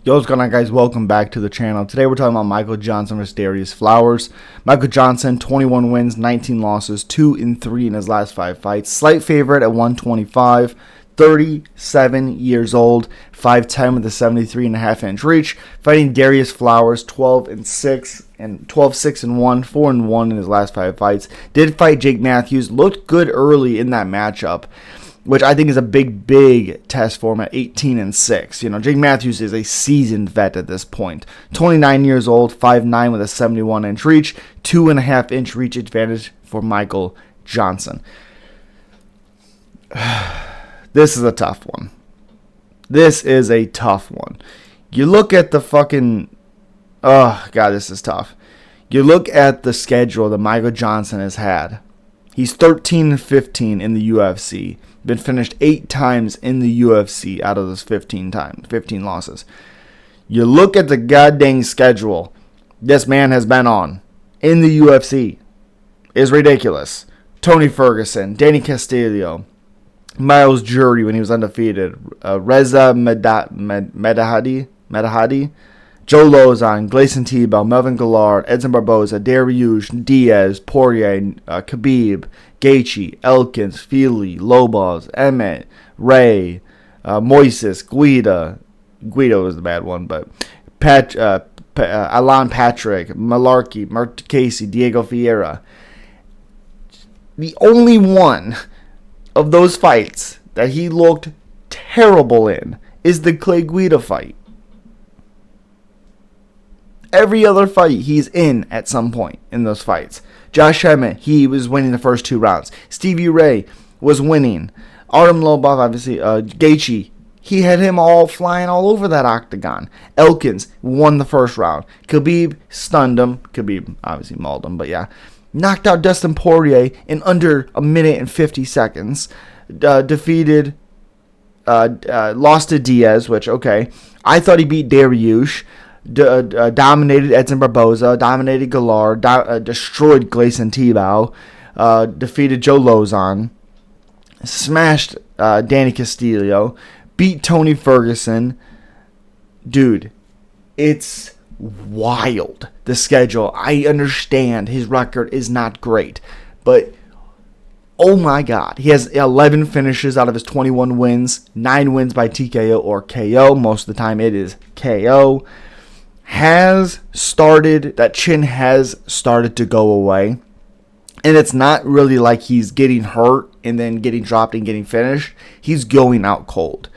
Yo, what's going on, guys? Welcome back to the channel. Today we're talking about Michael Johnson versus Darrius Flowers. Michael Johnson, 21 wins, 19 losses, 2-3 in his last 5 fights. Slight favorite at 125, 37 years old, 5'10 with a 73.5-inch reach. Fighting Darrius Flowers, 12-6 and 12-6-1, 4-1 in his last 5 fights. Did fight Jake Matthews, looked good early in that matchup, which I think is a big test for him at 18-6. You know, Jake Matthews is a seasoned vet at this point. 29 years old, 5'9 with a 71-inch reach, 2.5-inch reach advantage for Michael Johnson. This is a tough one. This is a tough one. You look at the fucking... Oh, God, this is tough. You look at the schedule that Michael Johnson has had. He's 13-15 in the UFC. Been finished 8 times in the UFC out of those 15 losses. You look at the goddamn schedule this man has been on in the UFC. Is ridiculous. Tony Ferguson, Danny Castillo, Miles Jury when he was undefeated, Reza Medahadi, Joe Lozon, Gleison Tibau, Melvin Gillard, Edson Barboza, Darrius, Diaz, Poirier, Khabib, Gaethje, Elkins, Feely, Lobos, Emmett, Ray, Moises, Guido was the bad one, but Alan Patrick, Malarkey, Mark Casey, Diego Vieira. The only one of those fights that he looked terrible in is the Clay Guida fight. Every other fight he's in at some point in those fights. Josh Emmett, he was winning the first 2 rounds. Stevie Ray was winning. Artem Lobov, obviously, Gaethje, he had him all flying all over that octagon. Elkins won the first round. Khabib stunned him. Khabib obviously mauled him, but yeah. Knocked out Dustin Poirier in under a minute and 50 seconds. Defeated, lost to Diaz, which, okay. I thought he beat Darrius. Dominated Edson Barboza, dominated Gillard, destroyed Gleison Tibau, defeated Joe Lozon, smashed Danny Castillo, beat Tony Ferguson. Dude, it's wild, the schedule. I understand his record is not great, but oh my God, he has 11 finishes out of his 21 wins, 9 wins by TKO or KO. Most of the time it is KO. That chin has started to go away. And it's not really like he's getting hurt and then getting dropped and getting finished. He's going out cold.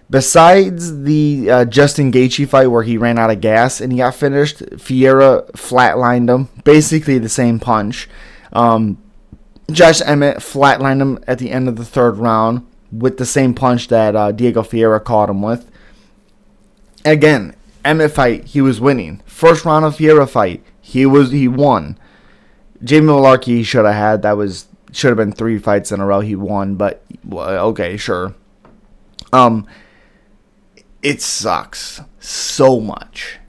Besides the Justin Gaethje fight where he ran out of gas and he got finished, Vieira flatlined him. Basically the same punch. Josh Emmett flatlined him at the end of the 3rd round with the same punch that Diego Vieira caught him with. Again, Emmett fight, he was winning. First round of Vieira fight, he won. Jamie Malarkey he should have had. Should have been 3 fights in a row he won, but okay, sure. It sucks so much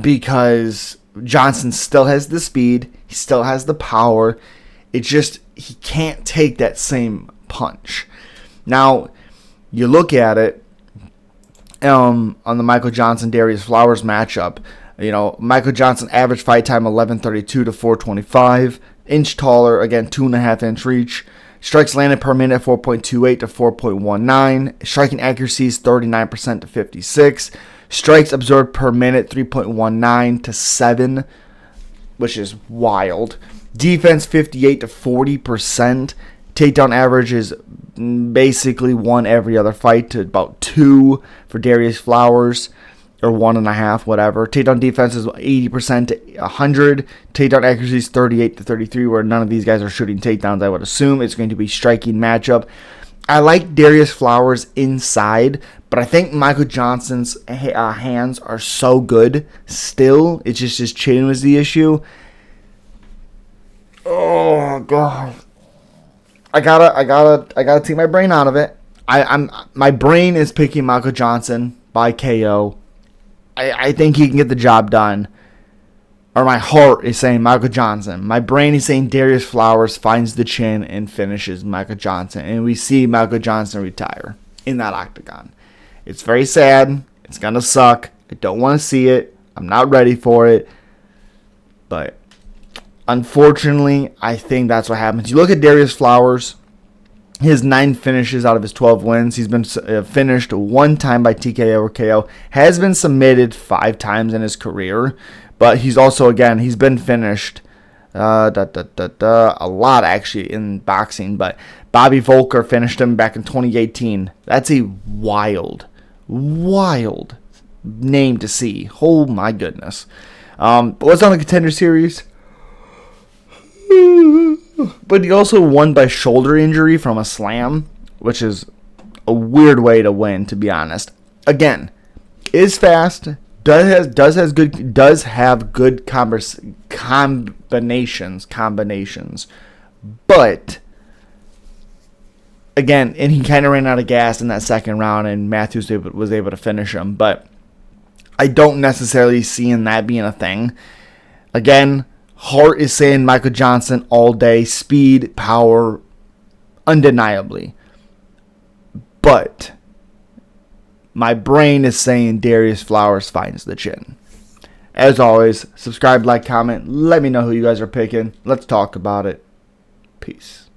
because Johnson still has the speed, he still has the power. It's just he can't take that same punch. Now, you look at it. On the Michael Johnson-Darrius Flowers matchup, you know, Michael Johnson average fight time 11:32 to 4:25. Inch taller, again, 2.5-inch reach. Strikes landed per minute 4.28 to 4.19. Striking accuracy is 39% to 56. Strikes absorbed per minute 3.19 to 7, which is wild. Defense 58 to 40%. Takedown average is basically 1 every other fight to about 2 for Darrius Flowers, or 1.5, whatever. Takedown defense is 80% to 100. Takedown accuracy is 38 to 33, where none of these guys are shooting takedowns. I would assume it's going to be striking matchup. I like Darrius Flowers inside, but I think Michael Johnson's hands are so good still. It's just his chin was the issue. Oh God. I gotta take my brain out of it. My brain is picking Michael Johnson by KO. I think he can get the job done. Or my heart is saying Michael Johnson. My brain is saying Darrius Flowers finds the chin and finishes Michael Johnson. And we see Michael Johnson retire in that octagon. It's very sad. It's gonna suck. I don't want to see it. I'm not ready for it. But unfortunately, I think that's what happens. You look at Darrius Flowers, his 9 finishes out of his 12 wins. He's been finished 1 time by TKO or KO. Has been submitted 5 times in his career. But he's also, again, he's been finished a lot, actually, in boxing. But Bobby Volker finished him back in 2018. That's a wild name to see. Oh, my goodness. What's on the Contender Series? But he also won by shoulder injury from a slam, which is a weird way to win, to be honest. Again, is fast, does have good combinations, but again, and he kind of ran out of gas in that second round, and Matthews was able to finish him. But I don't necessarily see that being a thing. Again, heart is saying Michael Johnson all day. Speed, power, undeniably. But my brain is saying Darrius Flowers finds the chin. As always, subscribe, like, comment. Let me know who you guys are picking. Let's talk about it. Peace.